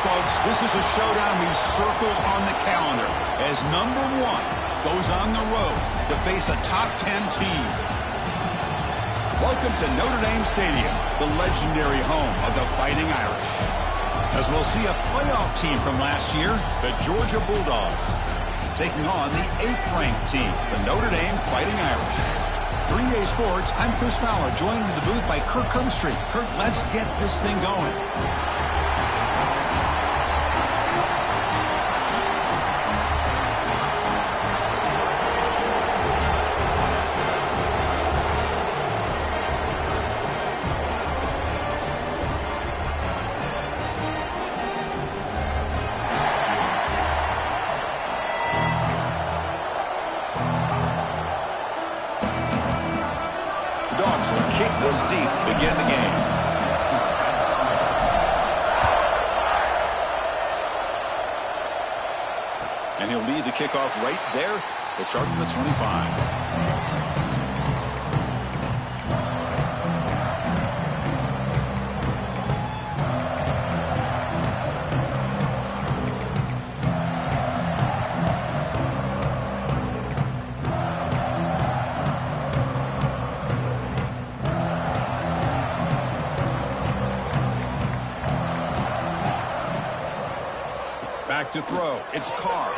folks, this is a showdown we've circled on the calendar as number 1 goes on the road to face a top 10 team. Welcome to Notre Dame Stadium, the legendary home of the Fighting Irish. As we'll see a playoff team from last year, the Georgia Bulldogs, taking on the 8th-ranked team, the Notre Dame Fighting Irish. Green Day Sports, I'm Chris Fowler, joined in the booth by Kirk Cumstreet. Kirk, let's get this thing going. Dogs will kick this deep to begin the game. And he'll lead the kickoff right there. He'll start from the 25. Back to throw. It's Carr.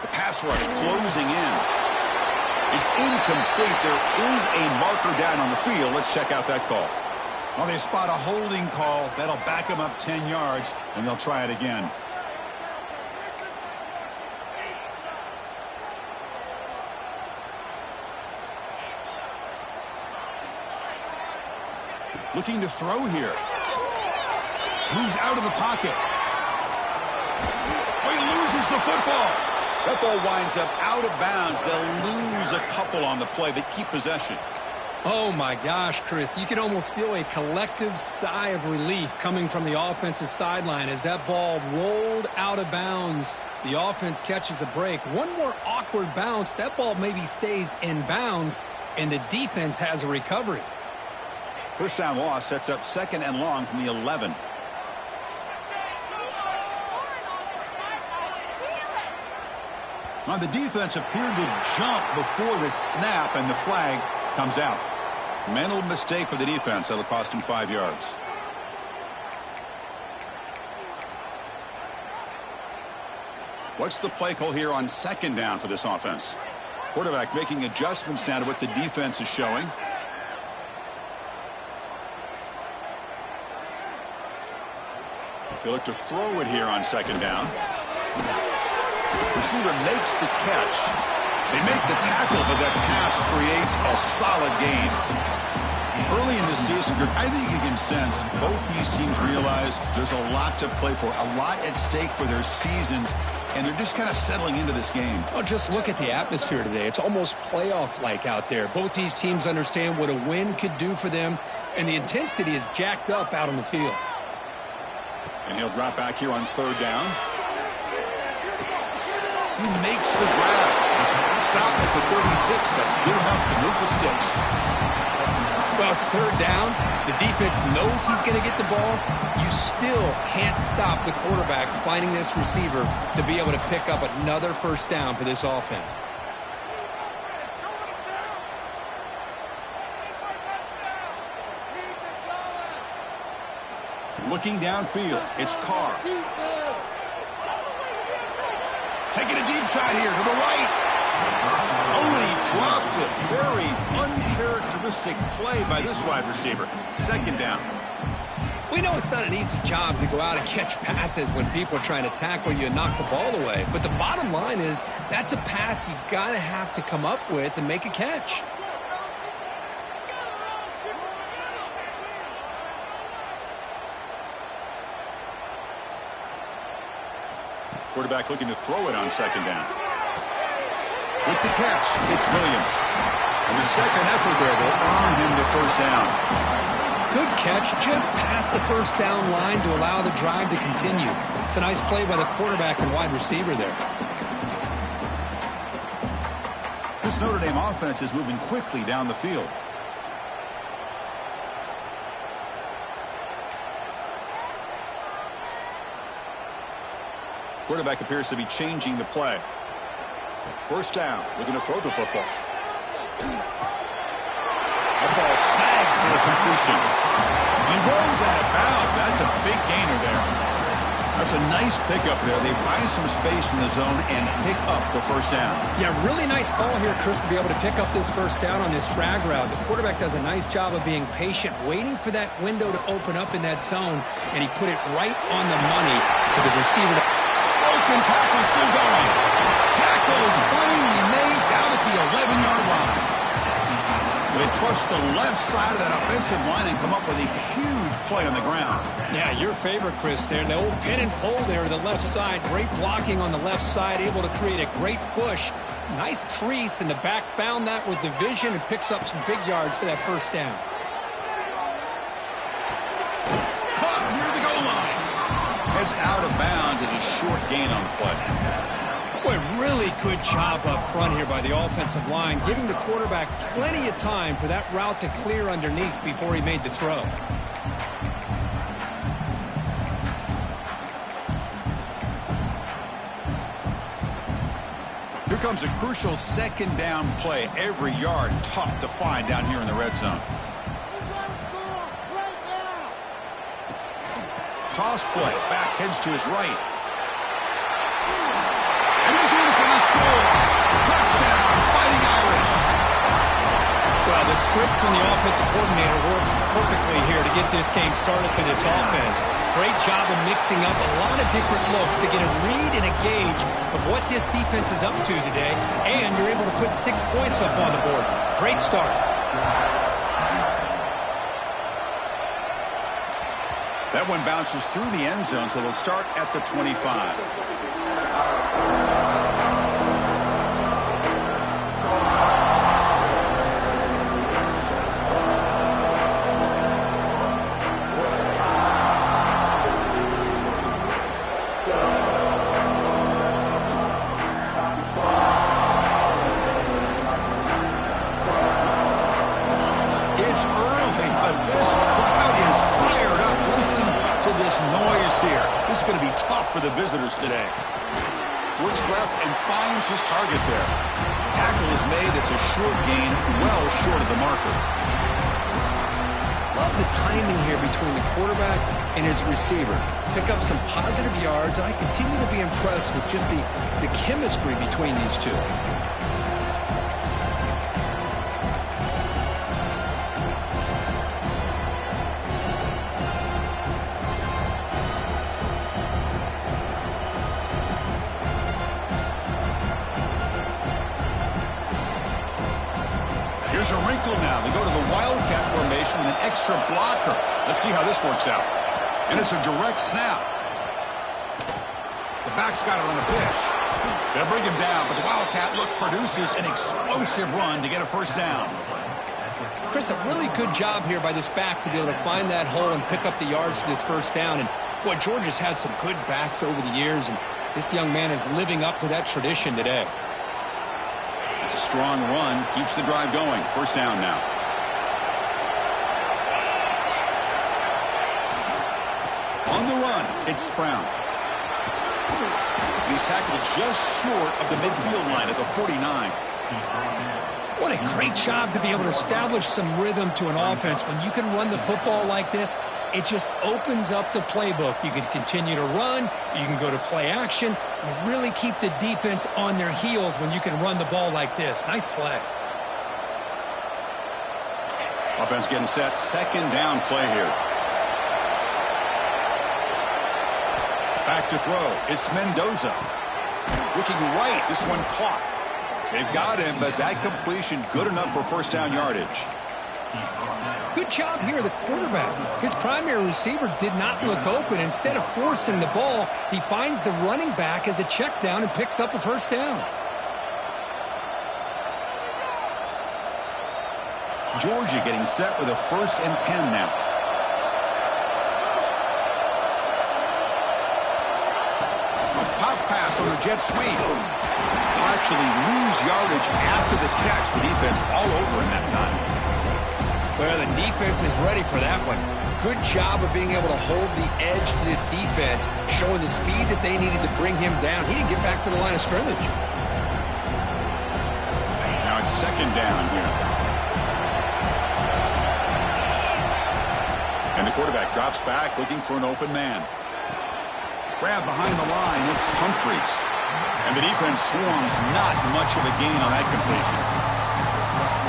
The pass rush closing in. It's incomplete. There is a marker down on the field. Let's check out that call. Well, they spot a holding call. That'll back them up 10 yards, and they'll try it again. Looking to throw here. Moves out of the pocket. Oh, he loses the football. That ball winds up out of bounds. They'll lose a couple on the play, but keep possession. Oh, my gosh, Chris. You can almost feel a collective sigh of relief coming from the offensive sideline as that ball rolled out of bounds. The offense catches a break. One more awkward bounce. That ball maybe stays in bounds, and the defense has a recovery. First down loss sets up 2nd and long from the 11. Now, the defense appeared to jump before the snap, and the flag comes out. Mental mistake for the defense. That'll cost him 5 yards. What's the play call here on 2nd down for this offense? Quarterback making adjustments now to what the defense is showing. They look to throw it here on 2nd down. Receiver makes the catch. They make the tackle, but that pass creates a solid gain. Early in this season, I think you can sense both these teams realize there's a lot to play for, a lot at stake for their seasons, and they're just kind of settling into this game. Oh, just look at the atmosphere today. It's almost playoff-like out there. Both these teams understand what a win could do for them, and the intensity is jacked up out on the field. And he'll drop back here on 3rd down. He makes the grab. Stop at the 36. That's good enough to move the sticks. Well, it's 3rd down. The defense knows he's going to get the ball. You still can't stop the quarterback finding this receiver to be able to pick up another 1st down for this offense. Looking downfield, it's Carr. Taking a deep shot here to the right. Only dropped it. Very uncharacteristic play by this wide receiver. 2nd down. We know it's not an easy job to go out and catch passes when people are trying to tackle you and knock the ball away. But the bottom line is that's a pass you got to have to come up with and make a catch. Quarterback looking to throw it on 2nd down. With the catch, it's Williams. And the second effort there will earn him the 1st down. Good catch just past the 1st down line to allow the drive to continue. It's a nice play by the quarterback and wide receiver there. This Notre Dame offense is moving quickly down the field. Quarterback appears to be changing the play. First down. We're going to throw the football. That ball snagged for a completion. He rolls out of bounds. That's a big gainer there. That's a nice pickup there. They buy some space in the zone and pick up the first down. Yeah, really nice call here, Chris, to be able to pick up this first down on this drag route. The quarterback does a nice job of being patient, waiting for that window to open up in that zone, and he put it right on the money for the receiver. Broken tackle still going. Tackle is finally made down at the 11-yard line. They trust the left side of that offensive line and come up with a huge play on the ground. Yeah, your favorite, Chris, there. The old pin and pull there to the left side. Great blocking on the left side, able to create a great push. Nice crease, and the back found that with the vision and picks up some big yards for that first down. Caught near the goal line. Heads out of bounds as a short gain on the play. Boy, really good job up front here by the offensive line, giving the quarterback plenty of time for that route to clear underneath before he made the throw. Here comes a crucial second down play. Every yard tough to find down here in the red zone. Toss play. Back heads to his right. And he's in for the score. Touchdown, Fighting Irish. Well, the script from the offensive coordinator works perfectly here to get this game started for this offense. Great job of mixing up a lot of different looks to get a read and a gauge of what this defense is up to today, and you're able to put 6 points up on the board. Great start. That one bounces through the end zone, so they'll start at the 25. For the visitors today. Looks left and finds his target there. Tackle is made. It's a short gain, well short of the marker. Love the timing here between the quarterback and his receiver. Pick up some positive yards, and I continue to be impressed with just the chemistry between these two. Here's a wrinkle now. They go to the Wildcat formation with an extra blocker. Let's see how this works out. And it's a direct snap. The back's got it on the pitch. They'll bring him down, but the Wildcat look produces an explosive run to get a first down. Chris, a really good job here by this back to be able to find that hole and pick up the yards for this first down. And, boy, Georgia's had some good backs over the years, and this young man is living up to that tradition today. It's a strong run. Keeps the drive going. First down now. On the run, it's Brown. He's tackled just short of the midfield line at the 49. What a great job to be able to establish some rhythm to an offense. When you can run the football like this, it just opens up the playbook. You can continue to run. You can go to play action. You really keep the defense on their heels when you can run the ball like this. Nice play. Offense getting set. Second down play here. Back to throw. It's Mendoza. Looking right. This one caught. They've got him, but that completion good enough for first down yardage. Good job here, the quarterback. His primary receiver did not look open. Instead of forcing the ball, he finds the running back as a check down and picks up a first down. Georgia getting set with a 1st and 10 now. A pop pass on the jet sweep. They'll actually lose yardage after the catch. The defense all over him that time. Well, the defense is ready for that one. Good job of being able to hold the edge to this defense, showing the speed that they needed to bring him down. He didn't get back to the line of scrimmage. Now it's second down here. And the quarterback drops back looking for an open man. Grab behind the line, it's Humphries. And the defense swarms, not much of a gain on that completion.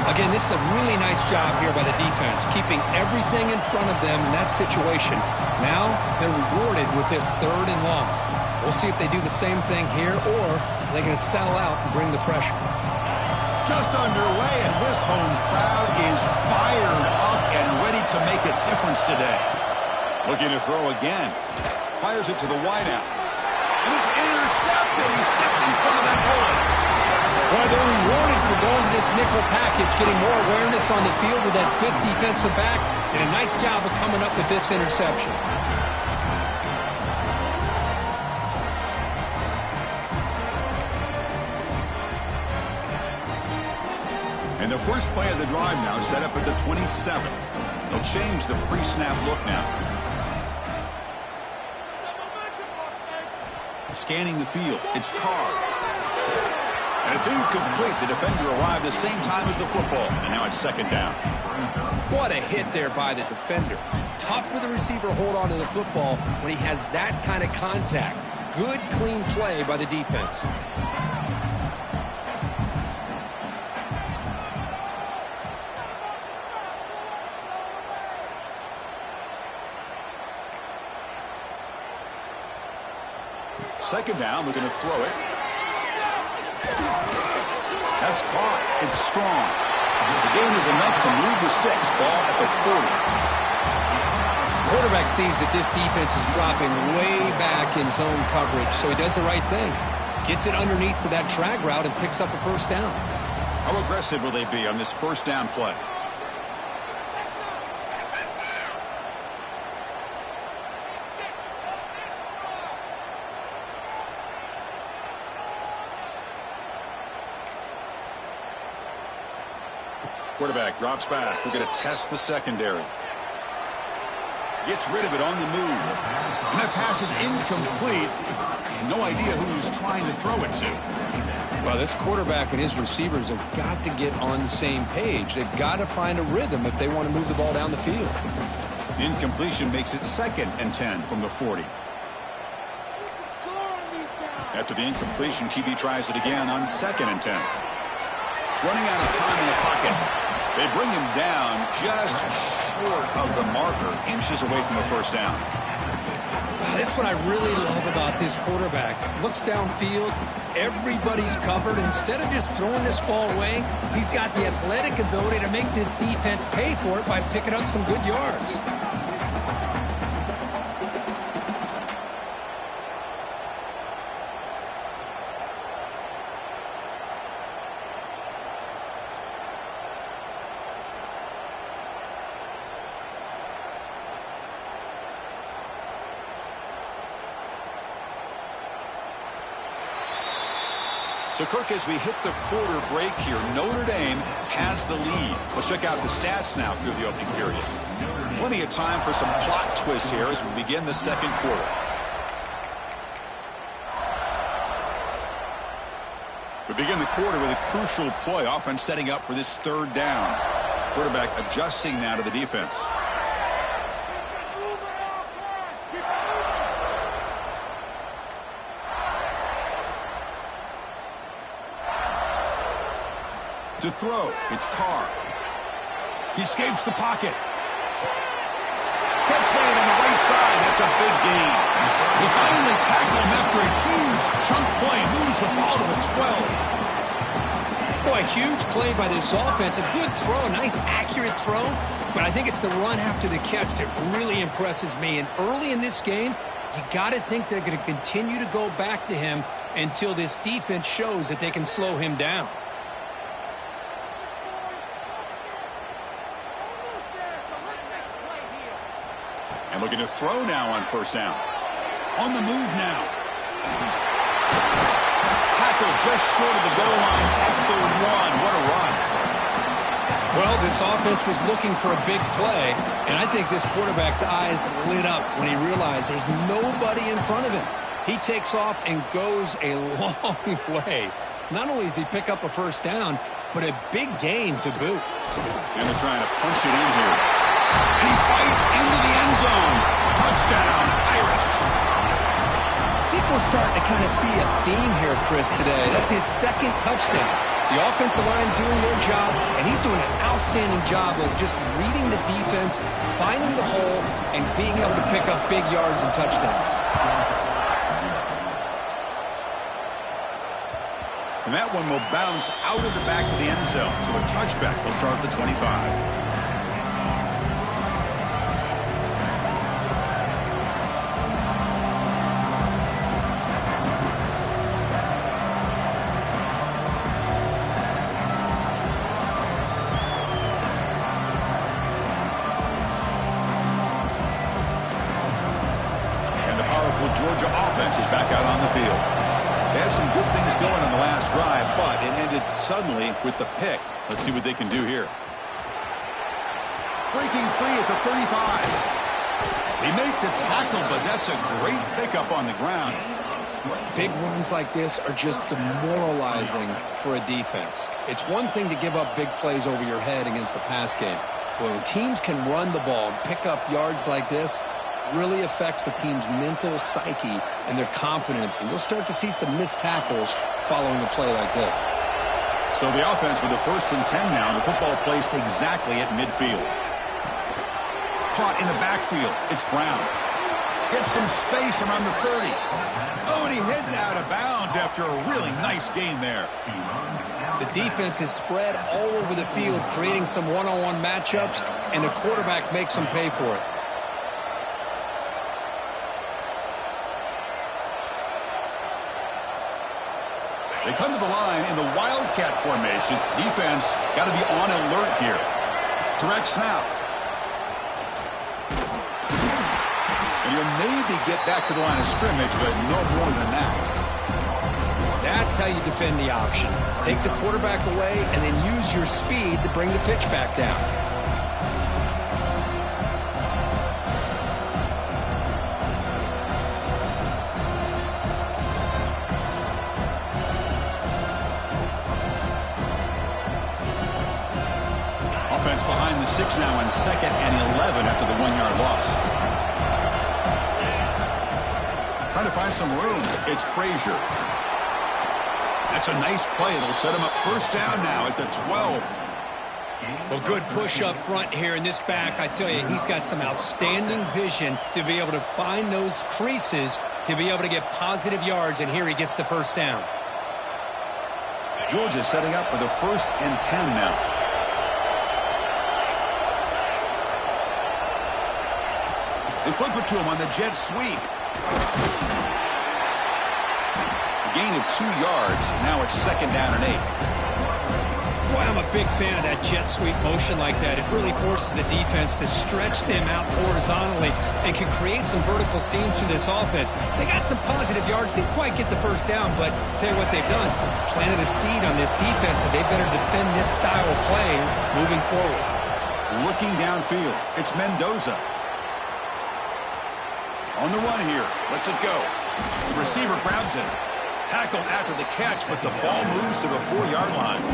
Again, this is a really nice job here by the defense, keeping everything in front of them in that situation. Now they're rewarded with this 3rd and long. We'll see if they do the same thing here, or they're going to settle out and bring the pressure. Just underway, and this home crowd is fired up and ready to make a difference today. Looking to throw again. Fires it to the wideout. And it's intercepted. He stepped in front of that bullet. Well, they're rewarded for going to this nickel package, getting more awareness on the field with that 5th defensive back, and a nice job of coming up with this interception. And the first play of the drive now set up at the 27. They'll change the pre-snap look now. Scanning the field, it's Carr. And it's incomplete. The defender arrived the same time as the football. And now it's second down. What a hit there by the defender. Tough for the receiver to hold on to the football when he has that kind of contact. Good, clean play by the defense. Second down, looking to throw it. That's caught. It's strong. The gain is enough to move the sticks. Ball at the 40. Quarterback sees that this defense is dropping way back in zone coverage, so he does the right thing. Gets it underneath to that drag route and picks up a first down. How aggressive will they be on this first down play? Quarterback drops back. We're going to test the secondary. Gets rid of it on the move. And that pass is incomplete. No idea who he was trying to throw it to. Well, this quarterback and his receivers have got to get on the same page. They've got to find a rhythm if they want to move the ball down the field. Incompletion makes it 2nd and 10 from the 40. After the incompletion, QB tries it again on 2nd and 10. Running out of time in the pocket. They bring him down just short of the marker, inches away from the first down. That's what I really love about this quarterback. Looks downfield, everybody's covered. Instead of just throwing this ball away, he's got the athletic ability to make this defense pay for it by picking up some good yards. So, Kirk, as we hit the quarter break here, Notre Dame has the lead. Let's check out the stats now through the opening period. Plenty of time for some plot twists here as we begin the second quarter. We begin the quarter with a crucial play, offense setting up for this 3rd down. Quarterback adjusting now to the defense. To throw, it's Carr. He escapes the pocket. Catch made on the right side. That's a big gain. We finally tackle him after a huge chunk play. Moves the ball to the 12. Boy, huge play by this offense. A good throw, a nice accurate throw. But I think it's the run after the catch that really impresses me. And early in this game, you got to think they're going to continue to go back to him until this defense shows that they can slow him down. And looking to throw now on first down. On the move now. Tackle just short of the goal line at the 1. What a run. Well, this offense was looking for a big play, and I think this quarterback's eyes lit up when he realized there's nobody in front of him. He takes off and goes a long way. Not only does he pick up a first down, but a big gain to boot. And they're trying to punch it in here. And he fights into the end zone. Touchdown, Irish. I think we're starting to kind of see a theme here, Chris, today. That's his second touchdown. The offensive line doing their job, and he's doing an outstanding job of just reading the defense, finding the hole, and being able to pick up big yards and touchdowns. And that one will bounce out of the back of the end zone. So a touchback will start at the 25. Georgia offense is back out on the field. They had some good things going on the last drive, but it ended suddenly with the pick. Let's see what they can do here. Breaking free at the 35. They make the tackle, but that's a great pickup on the ground. Big runs like this are just demoralizing for a defense. It's one thing to give up big plays over your head against the pass game. But when teams can run the ball and pick up yards like this, really affects the team's mental psyche and their confidence, and you'll start to see some missed tackles following a play like this. So the offense with the 1st and 10 now, the football placed exactly at midfield. Caught in the backfield, it's Brown. Gets some space around the 30. Oh, and he heads out of bounds after a really nice gain there. The defense is spread all over the field, creating some one-on-one matchups, and the quarterback makes them pay for it. They come to the line in the Wildcat formation. Defense got to be on alert here. Direct snap. And you'll maybe get back to the line of scrimmage, but no more than that. That's how you defend the option. Take the quarterback away and then use your speed to bring the pitch back down. Offense behind the 6 now on 2nd and 11 after the 1-yard loss. Trying to find some room. It's Frazier. That's a nice play. It'll set him up first down now at the 12. Well, good push up front here in this back. I tell you, he's got some outstanding vision to be able to find those creases to be able to get positive yards, and here he gets the first down. Georgia setting up for the 1st and 10 now. They flip it to him on the jet sweep. A gain of 2 yards. Now it's 2nd down and 8. Boy, I'm a big fan of that jet sweep motion like that. It really forces the defense to stretch them out horizontally and can create some vertical seams through this offense. They got some positive yards. Didn't quite get the first down, but tell you what they've done. Planted a seed on this defense, and they better defend this style of play moving forward. Looking downfield, it's Mendoza. On the run here. Lets it go. The receiver grabs it. Tackled after the catch, but the ball moves to the 4-yard line.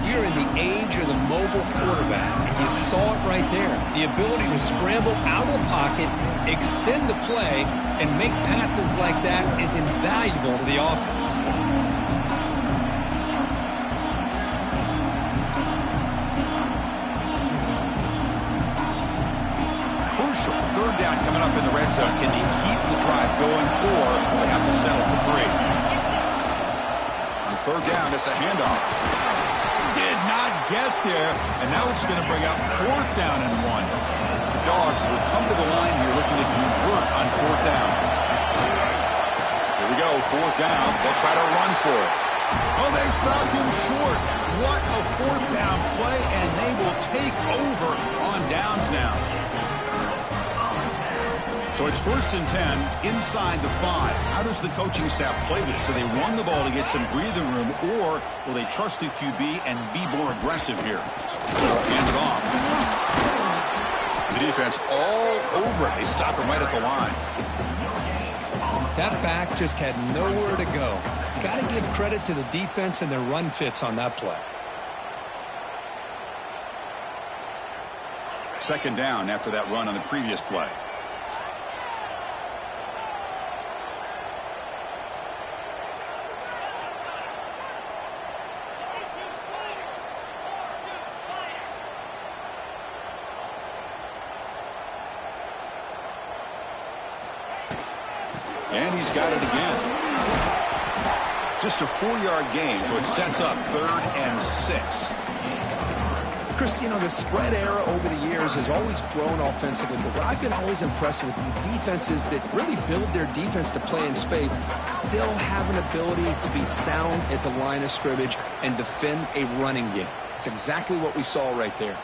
You're in the age of the mobile quarterback. You saw it right there. The ability to scramble out of the pocket, extend the play, and make passes like that is invaluable to the offense. Crucial. 3rd down coming up in the red zone. Can they keep the drive going, or will they have to settle for 3? On 3rd down, it's a handoff. Did not get there, and now it's going to bring up 4th down and 1. The Dogs will come to the line here looking to convert on 4th down. Here we go, 4th down. They'll try to run for it. Oh, they've stopped him short. What a 4th down play, and they will take over on downs now. So it's 1st and 10 inside the 5. How does the coaching staff play this? So they run the ball to get some breathing room, or will they trust the QB and be more aggressive here? Hand it off. The defense all over it. They stop him right at the line. That back just had nowhere to go. Got to give credit to the defense and their run fits on that play. 2nd down after that run on the previous play. And he's got it again. Just a 4-yard gain, so it sets up 3rd and 6. Chris, you know, the spread era over the years has always grown offensively, but what I've been always impressed with defenses that really build their defense to play in space still have an ability to be sound at the line of scrimmage and defend a running game. It's exactly what we saw right there.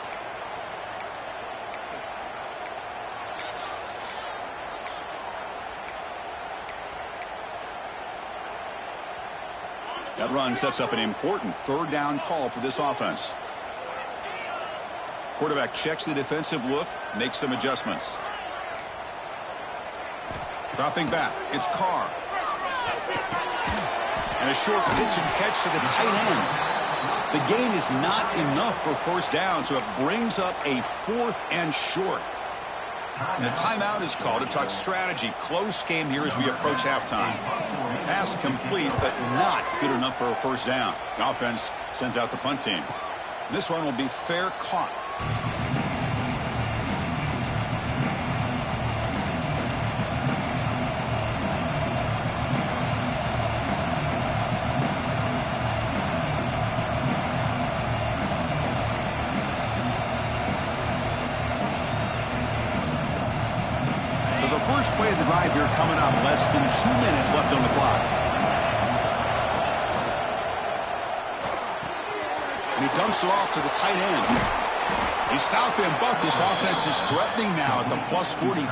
That run sets up an important 3rd down call for this offense. Quarterback checks the defensive look, makes some adjustments. Dropping back, it's Carr. And a short pitch and catch to the tight end. The gain is not enough for 1st down, so it brings up a 4th and short. And a timeout is called to talk strategy. Close game here as we approach halftime. Pass complete, but not good enough for a 1st down. The offense sends out the punt team. This one will be fair caught. So the first play of the drive here coming up, less than 2 minutes left on the clock. And he dumps it off to the tight end. He stopped him, but this offense is threatening now at the plus 43.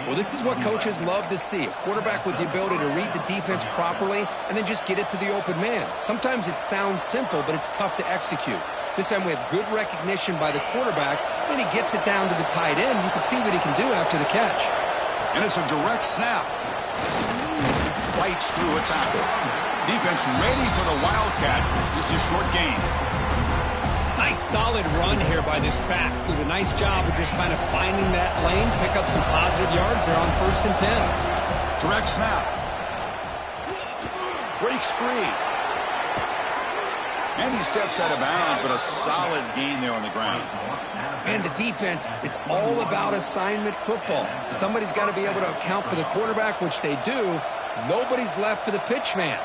Well, this is what coaches love to see. A quarterback with the ability to read the defense properly and then just get it to the open man. Sometimes it sounds simple, but it's tough to execute. This time we have good recognition by the quarterback, and he gets it down to the tight end. You can see what he can do after the catch. And it's a direct snap. Fights through a tackle. Defense ready for the Wildcat. Just a short gain. Nice solid run here by this back. Did a nice job of just kind of finding that lane, pick up some positive yards there on 1st and 10. Direct snap. Breaks free. And he steps out of bounds, but a solid gain there on the ground. And the defense, it's all about assignment football. Somebody's got to be able to account for the quarterback, which they do. Nobody's left for the pitch man.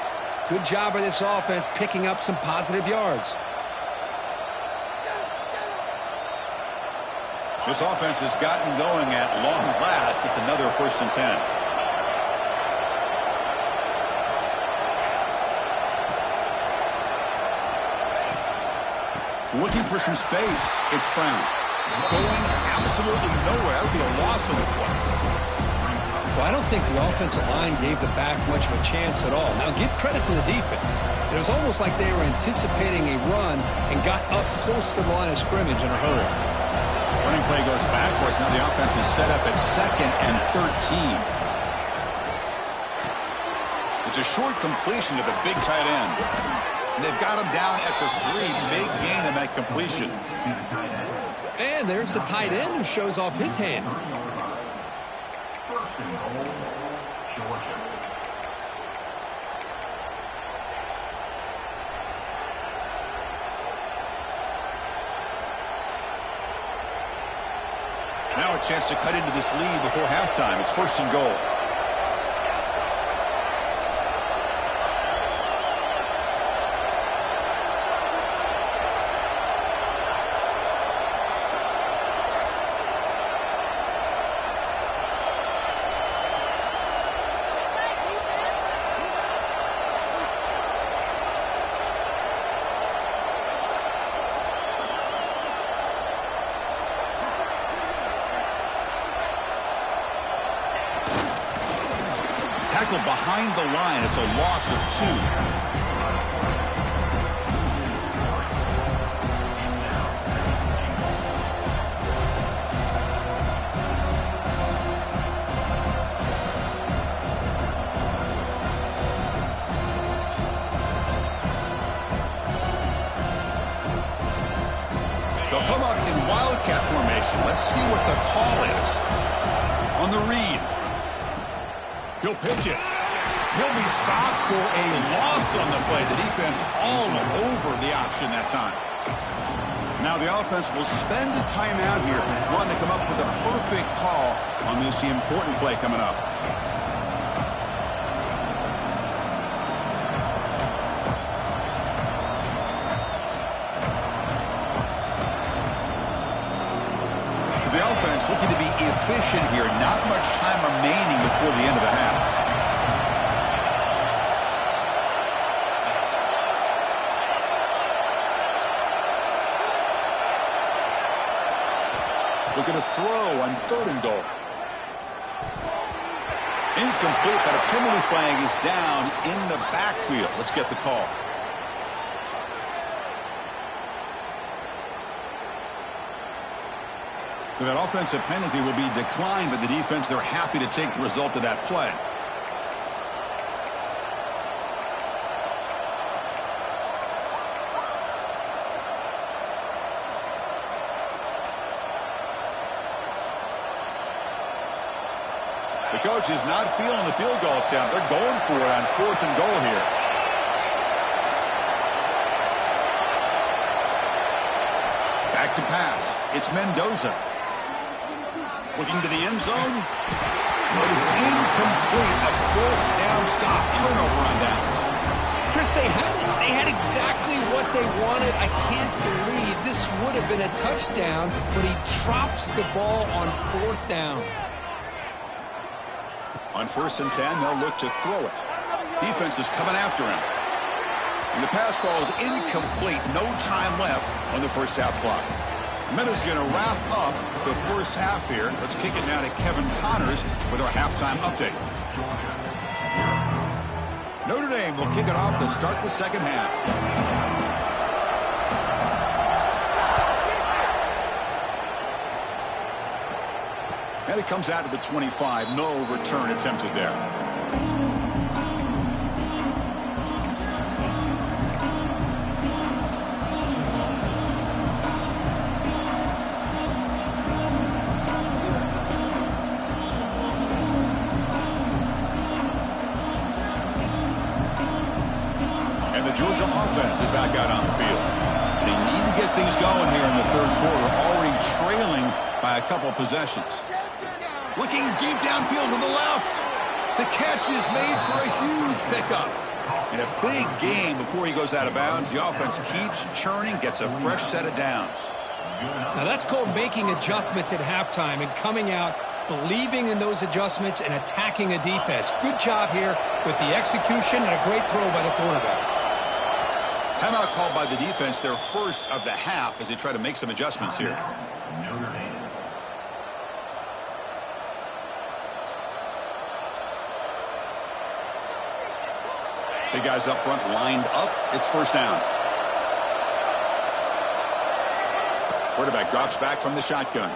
Good job by this offense picking up some positive yards. This offense has gotten going at long last. It's another 1st and 10. Looking for some space. It's Brown. Going absolutely nowhere. That would be a loss on the play. Well, I don't think the offensive line gave the back much of a chance at all. Now, give credit to the defense. It was almost like they were anticipating a run and got up close to the line of scrimmage in a hurry. Running play goes backwards. Now the offense is set up at 2nd and 13. It's a short completion to the big tight end. And they've got him down at the 3. Big gain on that completion. And there's the tight end who shows off his hands. Now a chance to cut into this lead before halftime. It's 1st and goal. tackle behind the line. It's a loss of 2. They'll come up in wildcat formation. Let's see what the call is. On the read. He'll pitch it. He'll be stopped for a loss on the play. The defense all over the option that time. Now the offense will spend a timeout here, wanting to come up with a perfect call on this important play coming up. The offense looking to be efficient here. Not much time remaining before the end of the half. Look at a throw on 3rd and goal. Incomplete, but a penalty flag is down in the backfield. Let's get the call. So that offensive penalty will be declined by the defense. They're happy to take the result of that play. The coach is not feeling the field goal attempt. They're going for it on 4th and goal here. Back to pass. It's Mendoza. Looking to the end zone. But it's incomplete. A 4th down stop. Turnover on downs. Chris, they had exactly what they wanted. I can't believe this would have been a touchdown, but he drops the ball on 4th down. On 1st and 10, they'll look to throw it. Defense is coming after him. And the pass falls incomplete. No time left on the first half clock. Meadows going to wrap up the first half here. Let's kick it now to Kevin Connors with our halftime update. Notre Dame will kick it off to start the second half. And it comes out to the 25. No return attempted there. Georgia offense is back out on the field. They need to get things going here in the 3rd quarter, already trailing by a couple possessions. Looking deep downfield to the left. The catch is made for a huge pickup. In a big game before he goes out of bounds, the offense keeps churning, gets a fresh set of downs. Now that's called making adjustments at halftime and coming out, believing in those adjustments and attacking a defense. Good job here with the execution and a great throw by the quarterback. Timeout called by the defense, their first of the half, as they try to make some adjustments here. Big guys up front lined up. It's 1st down. Quarterback drops back from the shotgun.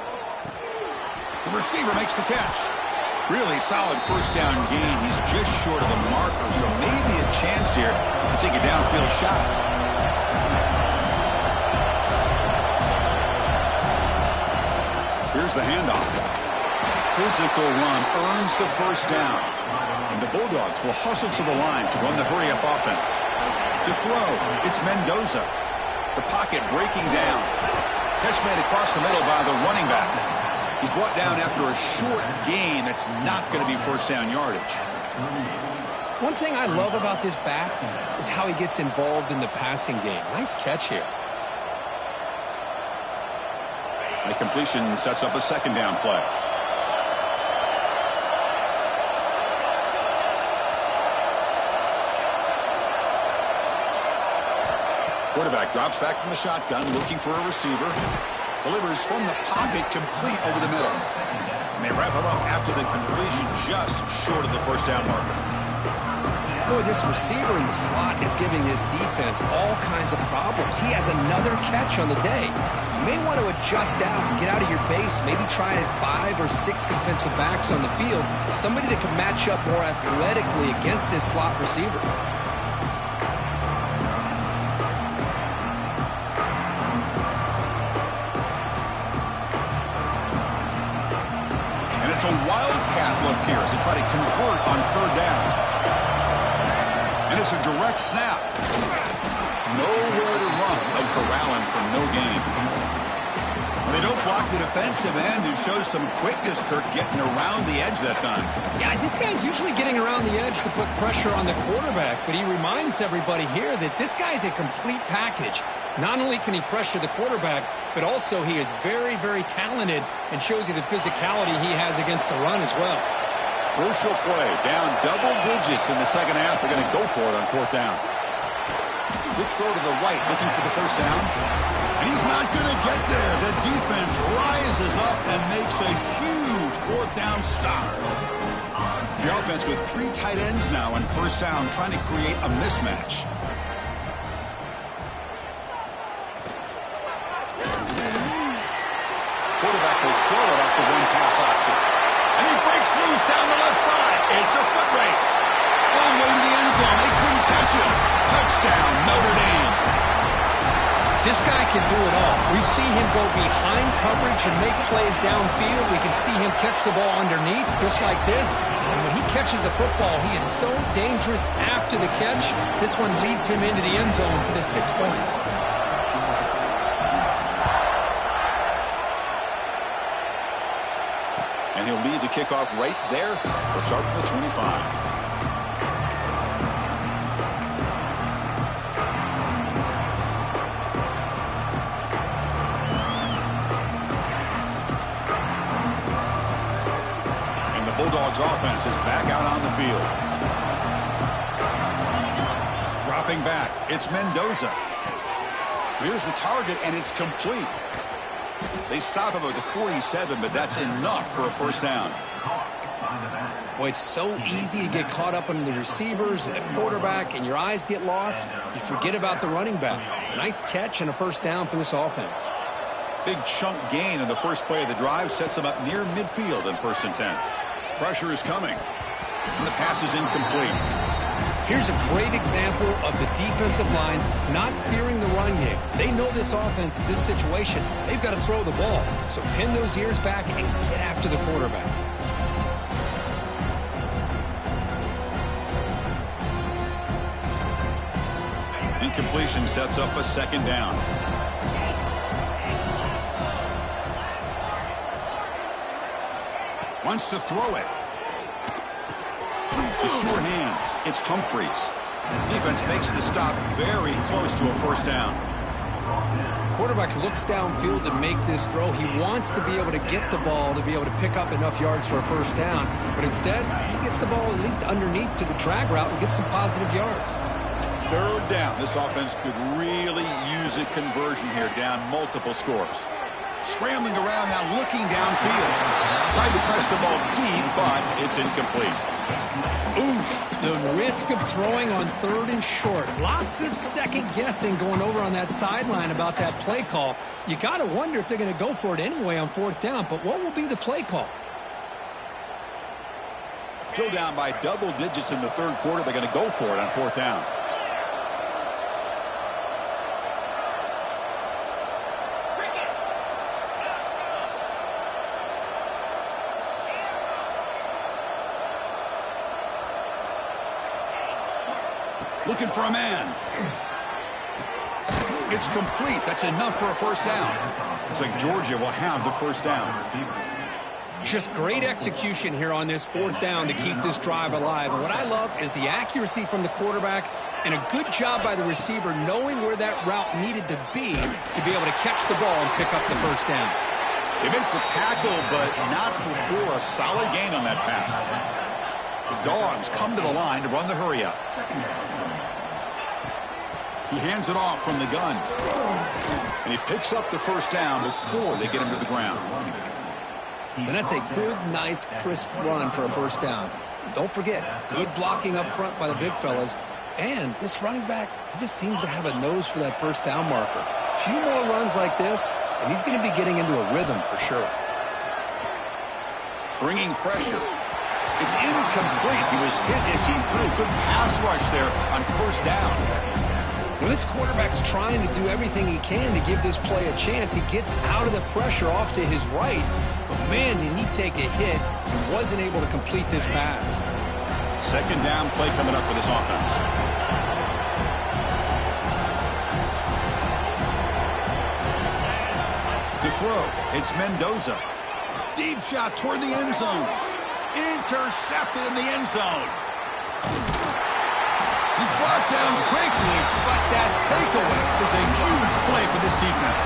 The receiver makes the catch. Really solid 1st down gain. He's just short of the marker, so maybe a chance here to take a downfield shot. Here's the handoff. Physical run earns the 1st down. And the Bulldogs will hustle to the line to run the hurry-up offense. To throw, it's Mendoza. The pocket breaking down. Catch made across the middle by the running back. He's brought down after a short gain that's not going to be 1st down yardage. One thing I love about this back is how he gets involved in the passing game. Nice catch here. The completion sets up a 2nd down play. Quarterback drops back from the shotgun, looking for a receiver. Delivers from the pocket, complete over the middle. And they wrap him up after the completion, just short of the 1st down marker. Boy, this receiver in the slot is giving this defense all kinds of problems. He has another catch on the day. You may want to adjust out and get out of your base. Maybe try 5 or 6 defensive backs on the field. Somebody that can match up more athletically against this slot receiver. And it's a wildcat look here as they try to convert on third down. And it's a direct snap. Nowhere to run. They corral him for no gain. They don't block the defensive end, who shows some quickness, Kirk, getting around the edge that time. Yeah, this guy's usually getting around the edge to put pressure on the quarterback, but he reminds everybody here that this guy's a complete package. Not only can he pressure the quarterback, but also he is very, very talented and shows you the physicality he has against the run as well. Crucial play, down double digits in the second half. They're going to go for it on fourth down. Quick throw to the right, looking for the first down. And he's not going to get there. The defense rises up and makes a huge fourth down stop. The offense with 3 tight ends now on first down, trying to create a mismatch. Quarterback will throw it off the one pass option. And he breaks loose down the left side. It's a foot race. All the way to the end zone. They couldn't catch him. Touchdown, Notre Dame. This guy can do it all. We've seen him go behind coverage and make plays downfield. We can see him catch the ball underneath, just like this. And when he catches a football, he is so dangerous after the catch. This one leads him into the end zone for the 6 points. And he'll lead the kickoff right there. We'll start from the 25. And the Bulldogs offense is back out on the field. Dropping back, it's Mendoza. Here's the target, and it's complete. They stop him at the 47, but that's enough for a first down. Boy, it's so easy to get caught up in the receivers and the quarterback, and your eyes get lost. You forget about the running back. Nice catch and a first down for this offense. Big chunk gain in the first play of the drive sets them up near midfield in 1st and 10. Pressure is coming, and the pass is incomplete. Here's a great example of the defensive line not fearing the run game. They know this offense, this situation, they've got to throw the ball. So pin those ears back and get after the quarterback. Incompletion sets up a second down. Wants to throw it. The sure hands. It's Humphreys. Defense makes the stop very close to a first down. Quarterback looks downfield to make this throw. He wants to be able to get the ball to be able to pick up enough yards for a first down. But instead, he gets the ball at least underneath to the drag route and gets some positive yards. Third down. This offense could really use a conversion here, down multiple scores. Scrambling around now, looking downfield. Tried to press the ball deep, but it's incomplete. Oof, the risk of throwing on 3rd and short. Lots of second guessing going over on that sideline about that play call. You got to wonder if they're going to go for it anyway on 4th down, but what will be the play call? Still down by double digits in the 3rd quarter. They're going to go for it on 4th down. Looking for a man. It's complete. That's enough for a first down. Looks like Georgia will have the first down. Just great execution here on this 4th down to keep this drive alive. And what I love is the accuracy from the quarterback and a good job by the receiver knowing where that route needed to be able to catch the ball and pick up the first down. They make the tackle, but not before a solid gain on that pass. The Dogs come to the line to run the hurry up. He hands it off from the gun. And he picks up the first down before they get him to the ground. And that's a good, nice, crisp run for a first down. Don't forget, good blocking up front by the big fellas. And this running back, he just seems to have a nose for that first down marker. A few more runs like this, and he's going to be getting into a rhythm for sure. Bringing pressure. It's incomplete. He was hit as he threw. Good pass rush there on first down. When this quarterback's trying to do everything he can to give this play a chance, he gets out of the pressure off to his right. But, man, did he take a hit and wasn't able to complete this pass. Second down play coming up for this offense. To throw, it's Mendoza. Deep shot toward the end zone. Intercepted in the end zone. He's brought down quickly, but that takeaway is a huge play for this defense.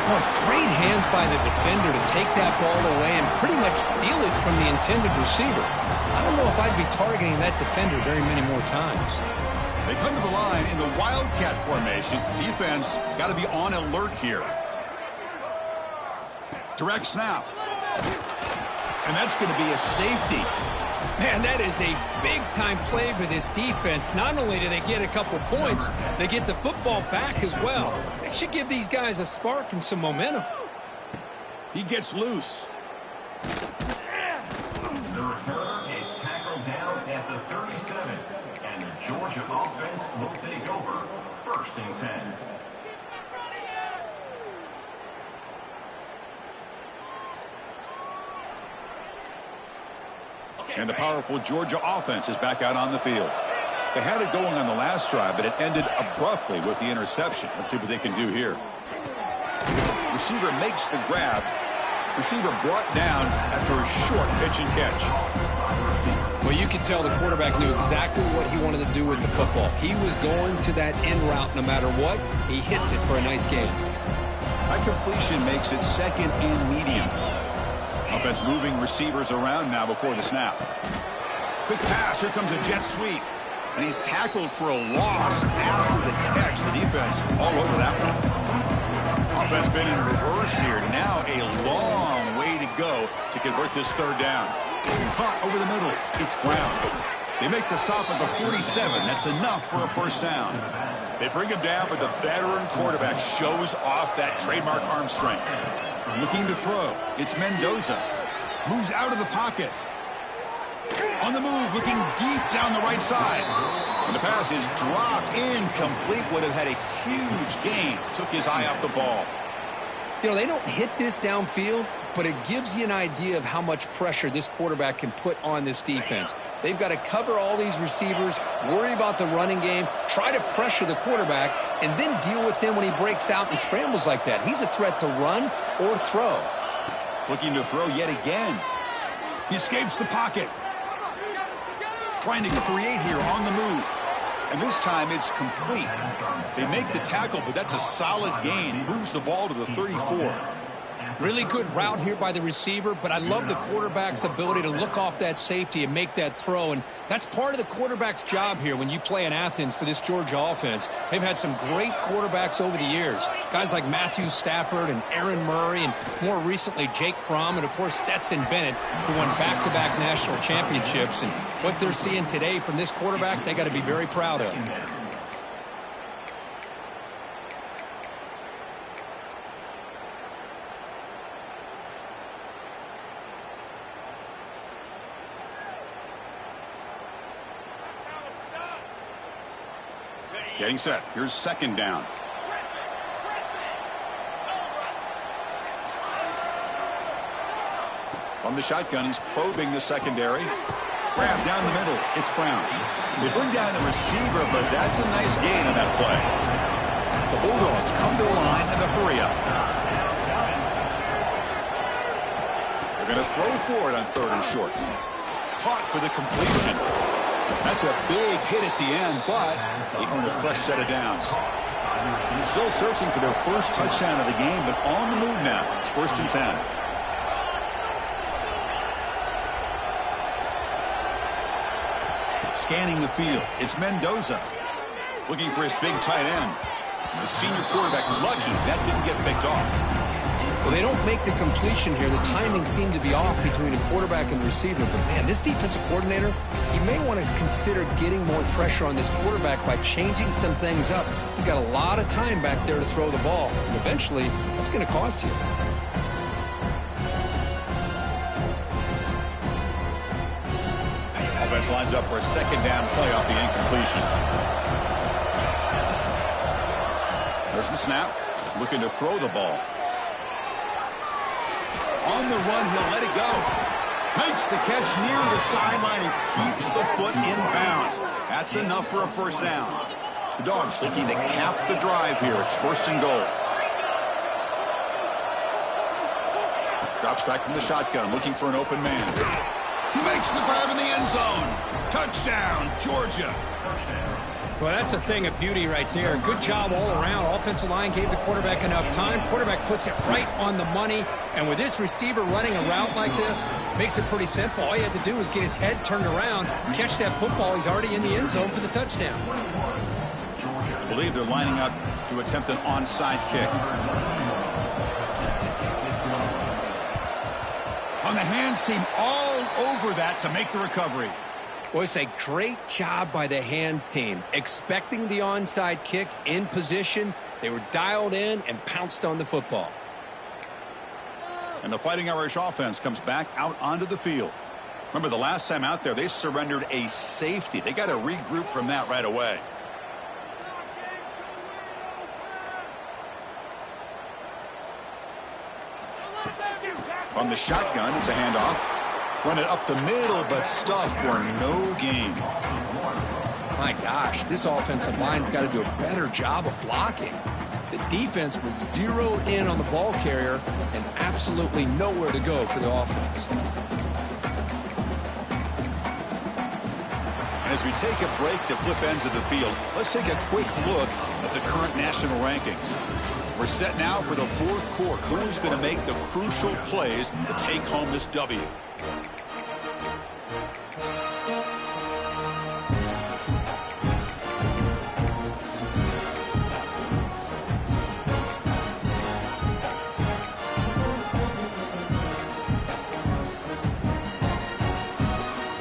Boy, great hands by the defender to take that ball away and pretty much steal it from the intended receiver. I don't know if I'd be targeting that defender very many more times. They come to the line in the Wildcat formation. Defense got to be on alert here. Direct snap. And that's going to be a safety. Man, that is a big-time play for this defense. Not only do they get a couple points, they get the football back as well. It should give these guys a spark and some momentum. He gets loose. The return is tackled down at the 37, and the Georgia offense will take over. 1st and 10. And the powerful Georgia offense is back out on the field. They had it going on the last drive, but it ended abruptly with the interception. Let's see what they can do here. Receiver makes the grab. Receiver brought down after a short pitch and catch. Well, you could tell the quarterback knew exactly what he wanted to do with the football. He was going to that end route no matter what. He hits it for a nice gain. High completion makes it second and medium. Offense moving receivers around now before the snap. Quick pass. Here comes a jet sweep. And he's tackled for a loss after the catch. The defense all over that one. Offense been in reverse here. Now a long way to go to convert this third down. Caught over the middle. It's Brown. They make the stop at the 47. That's enough for a first down. They bring him down, but the veteran quarterback shows off that trademark arm strength. Looking to throw. It's Mendoza. Moves out of the pocket. On the move, looking deep down the right side. And the pass is dropped incomplete. Would have had a huge gain. Took his eye off the ball. You know, they don't hit this downfield, but it gives you an idea of how much pressure this quarterback can put on this defense. They've got to cover all these receivers, worry about the running game, try to pressure the quarterback, and then deal with him when he breaks out and scrambles like that. He's a threat to run or throw. Looking to throw yet again. He escapes the pocket. Trying to create here on the move. And this time it's complete. They make the tackle, but that's a solid gain. Moves the ball to the 34. Really good route here by the receiver, but I love the quarterback's ability to look off that safety and make that throw. And that's part of the quarterback's job here when you play in Athens for this Georgia offense. They've had some great quarterbacks over the years. Guys like Matthew Stafford and Aaron Murray and more recently Jake Fromm and, of course, Stetson Bennett, who won back-to-back national championships. And what they're seeing today from this quarterback, they got to be very proud of. Getting set. Here's second down. From the shotgun, he's probing the secondary. Grab down the middle. It's Brown. They bring down the receiver, but that's a nice gain on that play. The Bulldogs come to the line in a hurry up. They're going to throw for it on 3rd and short. Caught for the completion. That's a big hit at the end, but they earn a fresh set of downs. Still searching for their first touchdown of the game, but on the move now. It's 1st and 10. Scanning the field. It's Mendoza. Looking for his big tight end. The senior quarterback lucky that didn't get picked off. Well, they don't make the completion here. The timing seemed to be off between the quarterback and the receiver. But, man, this defensive coordinator, he may want to consider getting more pressure on this quarterback by changing some things up. He's got a lot of time back there to throw the ball. And eventually, that's going to cost you. Offense lines up for a second down play off the incompletion. There's the snap. Looking to throw the ball. On the run, he'll let it go. Makes the catch near the sideline and keeps the foot in bounds. That's enough for a first down. The Dogs looking to cap the drive here. It's 1st and goal. Drops back from the shotgun, looking for an open man. He makes the grab in the end zone. Touchdown, Georgia. Well, that's a thing of beauty right there. Good job all around. Offensive line gave the quarterback enough time. Quarterback puts it right on the money. And with this receiver running a route like this, makes it pretty simple. All you had to do was get his head turned around, catch that football. He's already in the end zone for the touchdown. I believe they're lining up to attempt an onside kick. On the hands team all over that to make the recovery. Well, it's a great job by the hands team. Expecting the onside kick in position. They were dialed in and pounced on the football. And the Fighting Irish offense comes back out onto the field. Remember, the last time out there, they surrendered a safety. They got to regroup from that right away. On the shotgun, it's a handoff. Run it up the middle, but stuff for no gain. My gosh, this offensive line's got to do a better job of blocking. The defense was zeroed in on the ball carrier and absolutely nowhere to go for the offense. And as we take a break to flip ends of the field, let's take a quick look at the current national rankings. We're set now for the 4th quarter. Who's going to make the crucial plays to take home this W?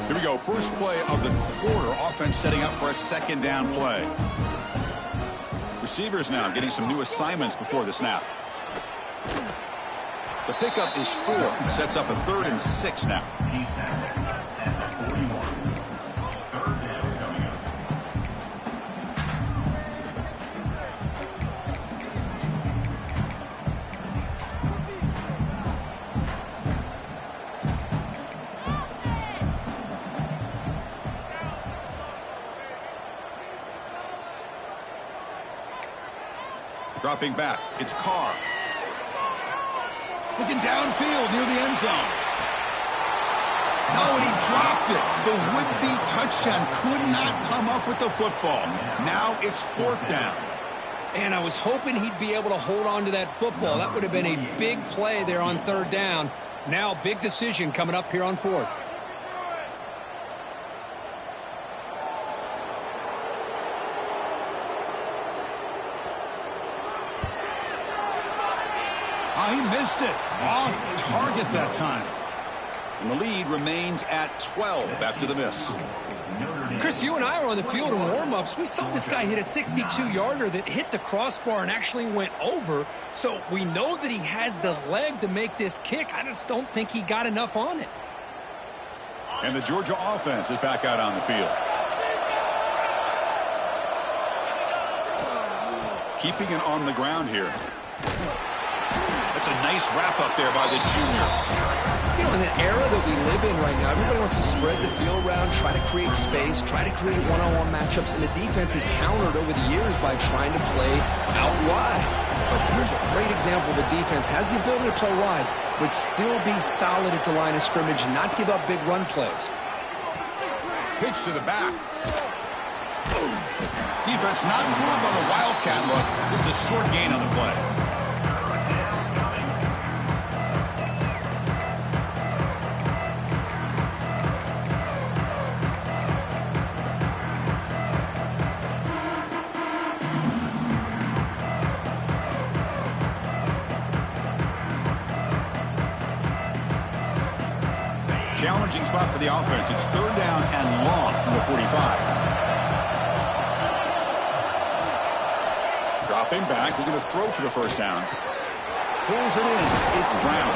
Here we go. First play of the quarter. Offense setting up for a second down play. Receivers now getting some new assignments before the snap. The pickup is 4. Sets up a 3rd and 6 now. At the 41. 3rd down coming up. Dropping back, it's Carr. Looking downfield near the end zone. No, and he dropped it. The would-be touchdown could not come up with the football. Now it's 4th down. And I was hoping he'd be able to hold on to that football. That would have been a big play there on 3rd down. Now big decision coming up here on 4th. He missed it. Off target that time. And the lead remains at 12 after the miss. Chris, you and I were on the field in warm-ups. We saw this guy hit a 62-yarder that hit the crossbar and actually went over. So we know that he has the leg to make this kick. I just don't think he got enough on it. And the Georgia offense is back out on the field. Keeping it on the ground here. That's a nice wrap-up there by the junior. You know, in the era that we live in right now, everybody wants to spread the field around, try to create space, try to create one-on-one matchups, and the defense is countered over the years by trying to play out wide. But here's a great example. The defense has the ability to play wide, but still be solid at the line of scrimmage and not give up big run plays. Pitch to the back. Defense not fooled by the Wildcat look. Just a short gain on the play. Challenging spot for the offense. It's third down and long from the 45. Dropping back, looking to throw for the first down. Pulls it in. It's Brown.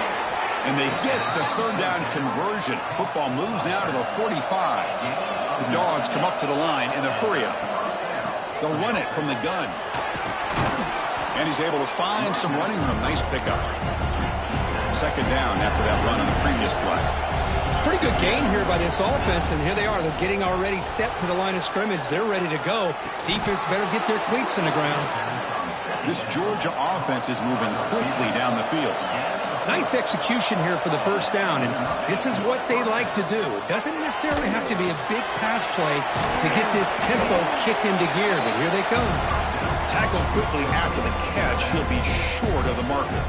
And they get the third down conversion. Football moves now to the 45. The Dogs come up to the line in the hurry up. They'll run it from the gun. And he's able to find some running room. Nice pickup. Second down after that run on the previous play. Pretty good gain here by this offense, and here they are. They're getting already set to the line of scrimmage. They're ready to go. Defense better get their cleats in the ground. This Georgia offense is moving quickly down the field. Nice execution here for the first down, and this is what they like to do. It doesn't necessarily have to be a big pass play to get this tempo kicked into gear, but here they come. Tackled quickly after the catch. He'll be short of the marker.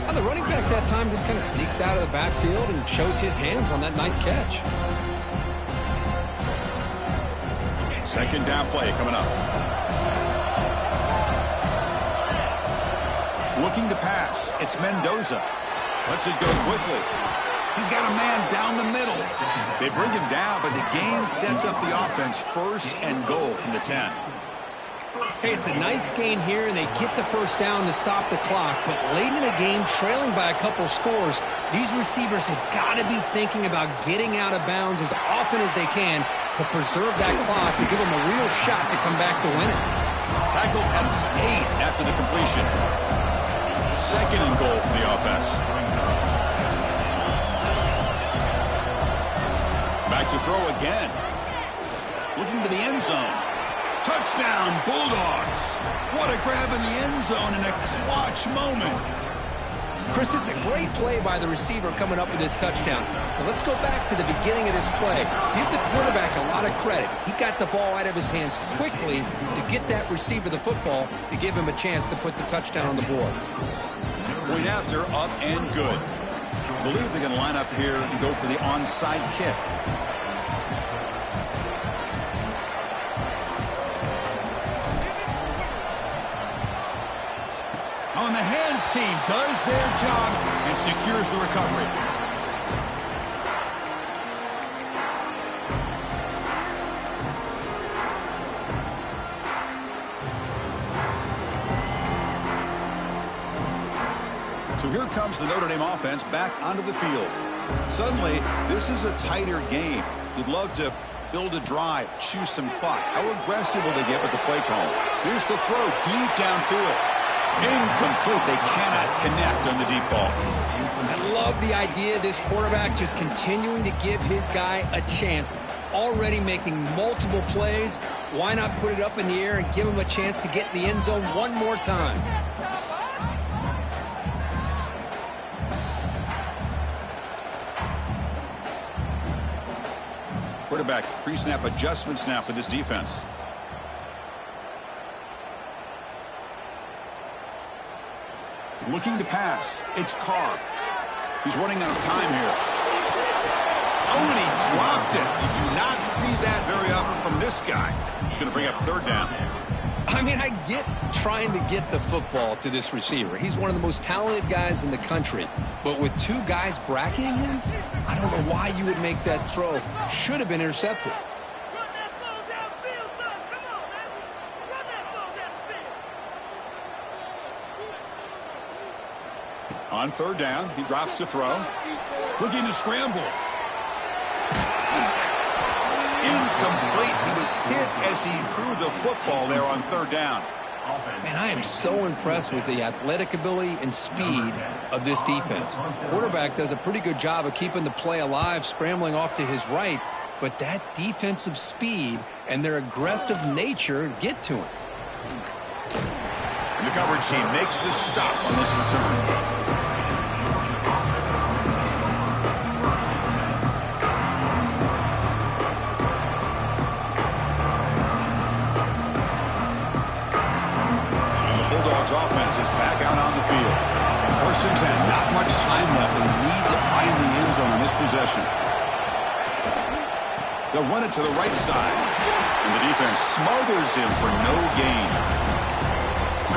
Well, the running back that time just kind of sneaks out of the backfield and shows his hands on that nice catch. Second down play coming up. Looking to pass. It's Mendoza. Lets it go quickly. He's got a man down the middle. They bring him down, but the game sets up the offense first and goal from the 10. Hey, it's a nice gain here, and they get the first down to stop the clock. But late in the game, trailing by a couple scores, these receivers have got to be thinking about getting out of bounds as often as they can to preserve that clock, to give them a real shot to come back to win it. Tackled at the 8 after the completion. Second and goal for the offense. Back to throw again. Looking to the end zone. Touchdown, Bulldogs. What a grab in the end zone in a clutch moment. Chris, this is a great play by the receiver coming up with this touchdown. But let's go back to the beginning of this play. Give the quarterback a lot of credit. He got the ball out of his hands quickly to get that receiver the football to give him a chance to put the touchdown on the board. Point after, up and good. I believe they're going to line up here and go for the onside kick. On the hands team does their job and secures the recovery. So here comes the Notre Dame offense back onto the field. Suddenly, this is a tighter game. You'd love to build a drive, choose some clock. How aggressive will they get with the play call? Here's the throw deep downfield. Incomplete. They cannot connect on the deep ball. I love the idea of this quarterback just continuing to give his guy a chance. Already making multiple plays. Why not put it up in the air and give him a chance to get in the end zone one more time? Quarterback pre-snap adjustments now for this defense. Looking to pass. It's Carr. He's running out of time here. Oh, and he dropped it. You do not see that very often from this guy. He's going to bring up third down. I mean, I get trying to get the football to this receiver. He's one of the most talented guys in the country. But with two guys bracketing him, I don't know why you would make that throw. Should have been intercepted. On third down, he drops to throw. Looking to scramble. Incomplete. He was hit as he threw the football there on third down. Man, I am so impressed with the athletic ability and speed of this defense. Quarterback does a pretty good job of keeping the play alive, scrambling off to his right, but that defensive speed and their aggressive nature get to him. And the coverage team makes the stop on this return. Offense is back out on the field. First and 10, not much time left. They need to find the end zone in this possession. They'll run it to the right side. And the defense smothers him for no gain.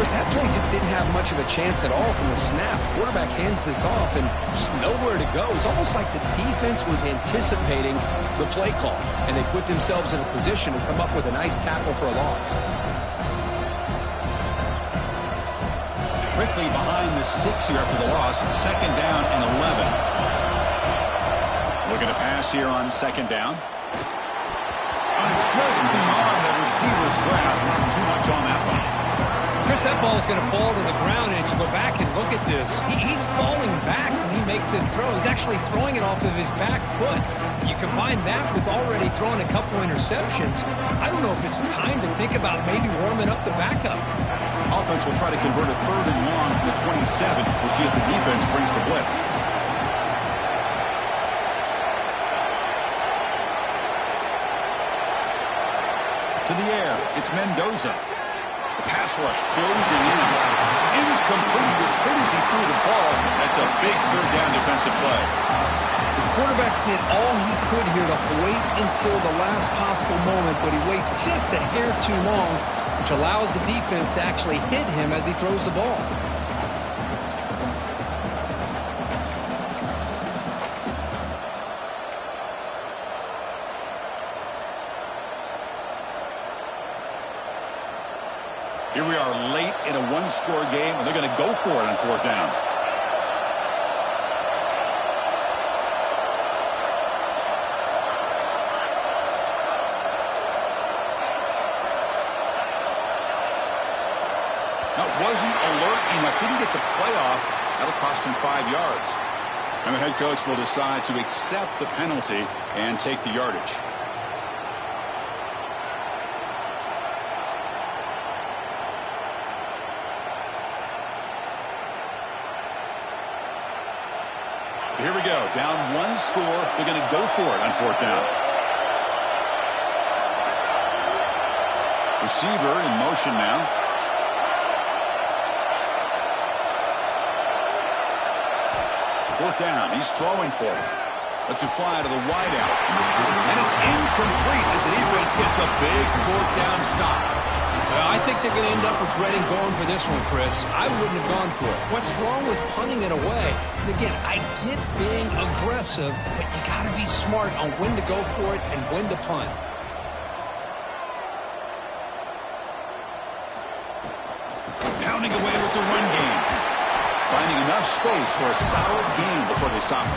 Chris, that play just didn't have much of a chance at all from the snap. Quarterback hands this off and just nowhere to go. It's almost like the defense was anticipating the play call, and they put themselves in a position to come up with a nice tackle for a loss. Quickly behind the sticks here after the loss. 2nd down and 11. Looking to pass here on 2nd down. And it's just beyond the receiver's grasp. Not too much on that one. Chris, that ball is going to fall to the ground, and if you go back and look at this, he's falling back when he makes this throw. He's actually throwing it off of his back foot. You combine that with already throwing a couple interceptions. I don't know if it's time to think about maybe warming up the backup. Offense will try to convert a 3rd and long from the 27. We'll see if the defense brings the blitz. To the air, it's Mendoza. The pass rush closing in. Incomplete. As good as he threw the ball, that's a big 3rd down defensive play. The quarterback did all he could here to wait until the last possible moment, but he waits just a hair too long, which allows the defense to actually hit him as he throws the ball. Here we are late in a 1-score game, and they're going to go for it on 4th down. Now, it wasn't alert enough. Didn't get the play off. That'll cost him 5 yards. And the head coach will decide to accept the penalty and take the yardage. So here we go. Down 1 score. They're going to go for it on 4th down. Receiver in motion now. Fourth down. He's throwing for it. Lets it fly to the wideout. And it's incomplete as the defense gets a big 4th down stop. Well, I think they're going to end up regretting going for this one, Chris. I wouldn't have gone for it. What's wrong with punting it away? And again, I get being aggressive, but you got to be smart on when to go for it and when to punt. Pounding away with the run game. Finding enough space for a solid gain before they stop him.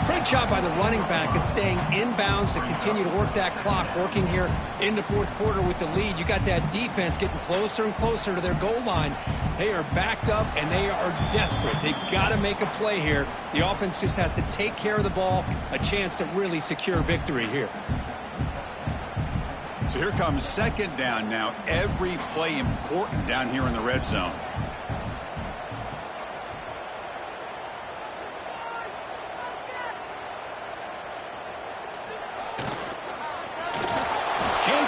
Great job by the running back is staying inbounds to continue to work that clock, working here in the 4th quarter with the lead. You got that defense getting closer and closer to their goal line. They are backed up, and they are desperate. They've got to make a play here. The offense just has to take care of the ball, a chance to really secure victory here. So here comes 2nd down now. Every play important down here in the red zone.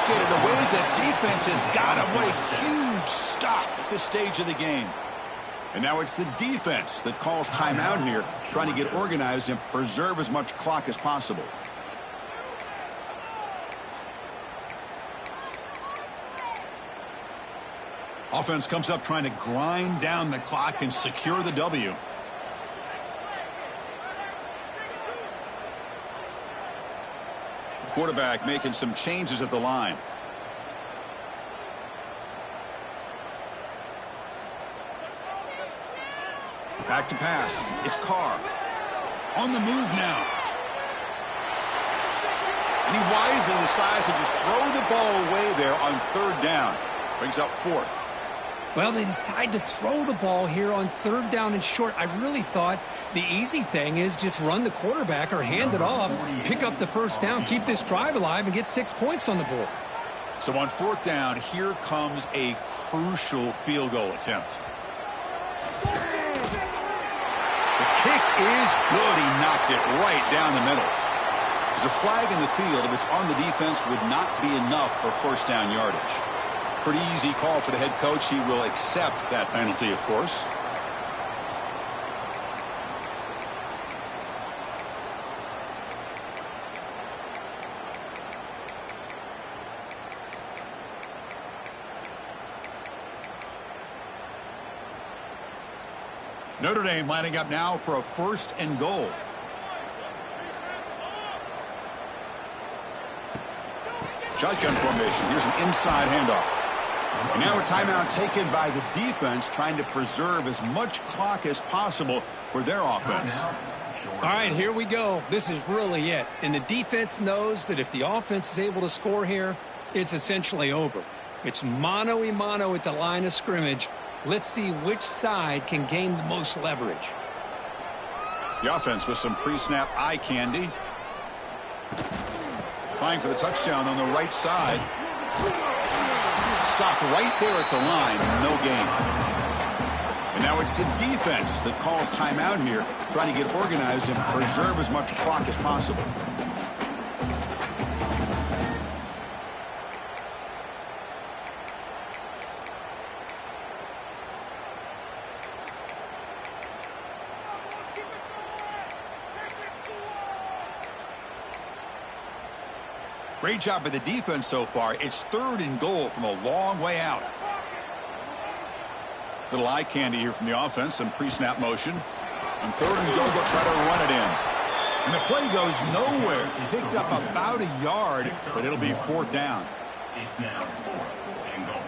Get it away. The defense has got him. What a huge stop at this stage of the game. And now it's the defense that calls timeout here, trying to get organized and preserve as much clock as possible. Offense comes up trying to grind down the clock and secure the W. Quarterback making some changes at the line. Back to pass. It's Carr. On the move now. And he wisely decides to just throw the ball away there on 3rd down. Brings up 4th. Well, they decide to throw the ball here on 3rd down and short. I really thought the easy thing is just run the quarterback or hand it off, pick up the 1st down, keep this drive alive, and get 6 points on the board. So on 4th down, here comes a crucial field goal attempt. The kick is good. He knocked it right down the middle. There's a flag in the field. If it's on the defense, would not be enough for 1st down yardage. Pretty easy call for the head coach. He will accept that penalty, of course. Notre Dame lining up now for a 1st and goal. Shotgun formation. Here's an inside handoff. And now a timeout taken by the defense, trying to preserve as much clock as possible for their offense. All right, here we go. This is really it. And the defense knows that if the offense is able to score here, it's essentially over. It's mano-a-mano at the line of scrimmage. Let's see which side can gain the most leverage. The offense with some pre-snap eye candy. Trying for the touchdown on the right side. Stopped right there at the line. No gain. And now it's the defense that calls timeout here, trying to get organized and preserve as much clock as possible. Great job by the defense so far. It's 3rd and goal from a long way out. Little eye candy here from the offense, some pre-snap motion. On 3rd and goal, they'll try to run it in. And the play goes nowhere. Picked up about a yard, but it'll be 4th down. It's now 4th and goal.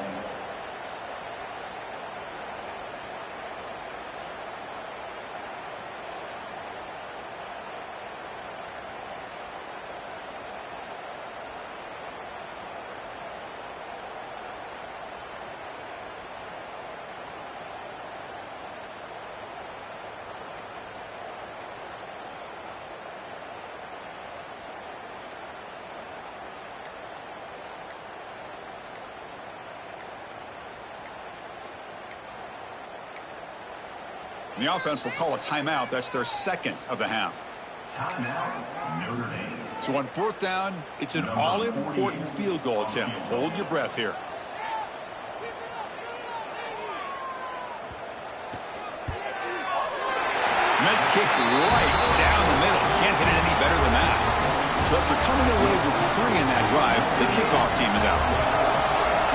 And the offense will call a timeout. That's their 2nd of the half. Timeout, Notre Dame. So on 4th down, it's an all-important field goal attempt. Hold your breath here. Med kick right down the middle. Can't hit it any better than that. So after coming away with 3 in that drive, the kickoff team is out.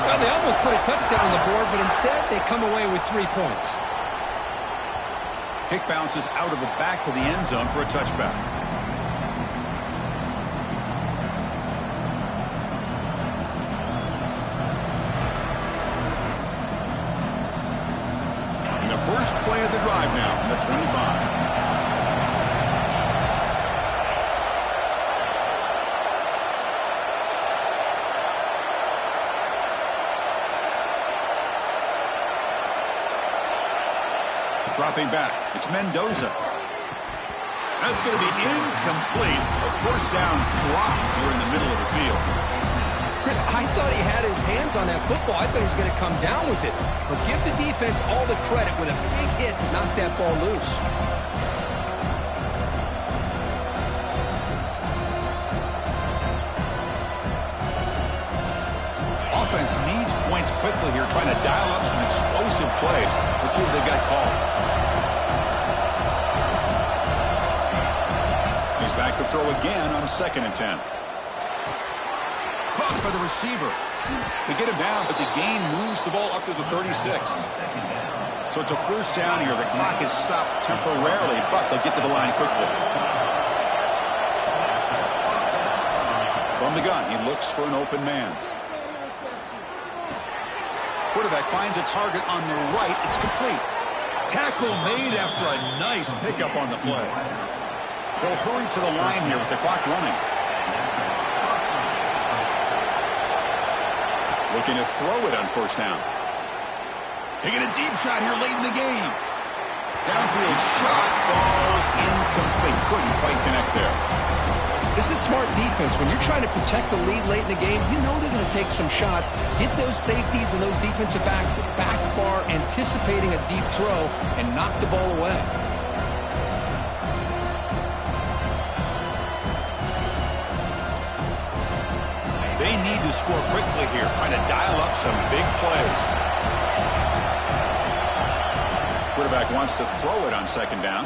Well, they almost put a touchdown on the board, but instead they come away with 3 points. Kick bounces out of the back of the end zone for a touchback. And the first play of the drive now from the 25. Dropping back. It's Mendoza. That's going to be incomplete. A 1st down drop here in the middle of the field. Chris, I thought he had his hands on that football. I thought he was going to come down with it. But give the defense all the credit with a big hit to knock that ball loose. Offense needs points quickly here, trying to dial up some explosive plays. Let's see what they've got called. He's back to throw again on 2nd and 10. Caught by the receiver. They get him down, but the gain moves the ball up to the 36. So it's a 1st down here. The clock is stopped temporarily, but they'll get to the line quickly. From the gun, he looks for an open man. Quarterback finds a target on the right. It's complete. Tackle made after a nice pickup on the play. They'll hurry to the line here with the clock running. Looking to throw it on 1st down. Taking a deep shot here late in the game. Downfield shot falls incomplete. Couldn't quite connect there. This is smart defense. When you're trying to protect the lead late in the game, you know they're going to take some shots. Get those safeties and those defensive backs back far, anticipating a deep throw, and knock the ball away. They need to score quickly here, trying to dial up some big plays. Quarterback wants to throw it on 2nd down.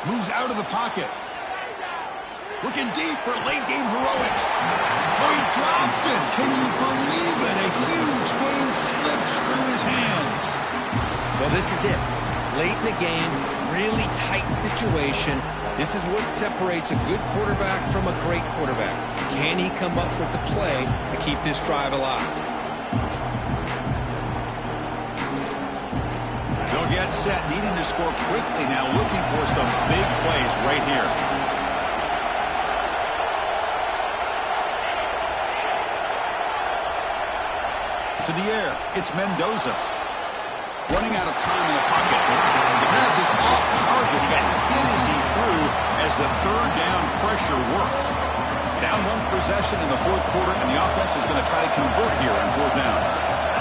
Moves out of the pocket. Looking deep for late-game heroics. Oh, he dropped it. Can you believe it? A huge game slips through his hands. Well, this is it. Late in the game, really tight situation. This is what separates a good quarterback from a great quarterback. Can he come up with the play to keep this drive alive? They'll get set, needing to score quickly now, looking for some big plays right here. To the air, it's Mendoza. Running out of time in the pocket. The pass is off target, yet hit as he threw as the third down pressure works. Down one possession in the fourth quarter, and the offense is going to try to convert here on fourth down.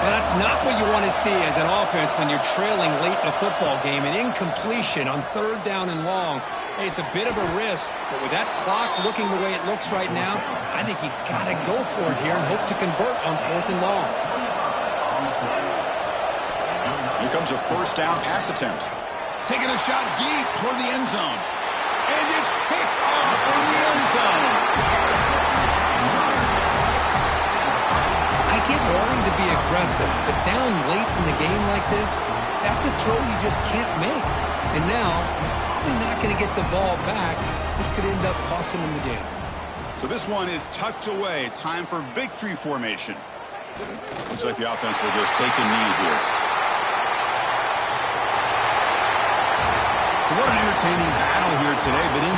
Well, that's not what you want to see as an offense when you're trailing late in a football game. An incompletion on third down and long. Hey, it's a bit of a risk, but with that clock looking the way it looks right now, I think you got to go for it here and hope to convert on fourth and long. Here comes a first down pass attempt. Taking a shot deep toward the end zone. And it's picked off in the end zone. I get wanting to be aggressive, but down late in the game like this, that's a throw you just can't make. And now, you're probably not going to get the ball back. This could end up costing them the game. So this one is tucked away. Time for victory formation. Looks like the offense will just take a knee here. So what an entertaining battle here today, but in